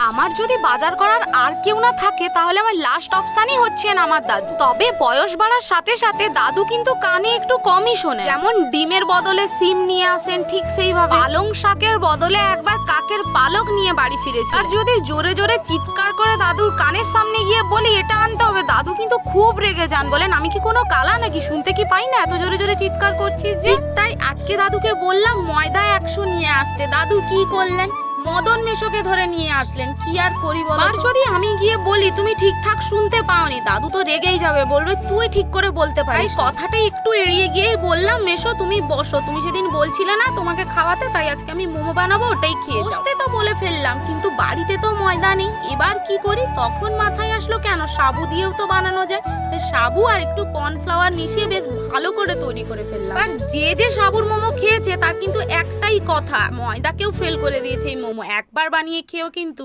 আমার যদি বাজার করার আর কেউ না থাকে তাহলে আমার লাস্ট অপশনই হচ্ছেন আমার দাদু। তবে বয়স বাড়ার সাথে সাথে দাদু কিন্তু কানে একটু কমই শোনে। যেমন ডিমের বদলে সিম নিয়ে আসেন, ঠিক সেইভাবে পালং শাকের বদলে একবার কাকের পালক নিয়ে বাড়ি ফিরেছে। আর যদি জোরে জোরে চিৎকার করে দাদুর কানের সামনে গিয়ে বলি এটা আনতে হবে, দাদু কিন্তু খুব রেগে যান, বলেন আমি কি কোনো কালা নাকি, শুনতে কি পাই না এত জোরে জোরে চিৎকার করছিস যে। তাই আজকে দাদুকে বললাম ময়দা 100 নিয়ে আসতে, দাদু কি করলেন, মদন মেশোকে ধরে নিয়ে আসলেন। কি আর করি বল, আর যদি আমি গিয়ে বলি তুমি ঠিকঠাক শুনতে পাওনি, দাদু তো রেগেই যাবে, বলবে তুই ঠিক করে বলতে পারিস। কথাটা একটু এড়িয়ে গিয়েই বললাম মেশো তুমি বসো, তুমি সেদিন বলছিলে না তোমাকে খাওয়াতে, তাই আজকে আমি মোমো বানাবো, ওটাই খেয়ে বসতে তো বলে ফেললাম, কিন্তু বাড়িতে তো ময়দা নেই, এবার কি করি। তখন মাথায় আসলো কেন সাবু দিয়েও তো বানানো যায়, তাই সাবু আর একটু কর্নফ্লাওয়ার মিশিয়ে বেশ ভালো করে তৈরি করে ফেললাম। আর যে যে সাবুর মোমো খেয়েছে তার কিন্তু একটাই কথা, ময়দাকেও ফেল করে দিয়েছে এই মোমো। একবার বানিয়ে খেয়েও কিন্তু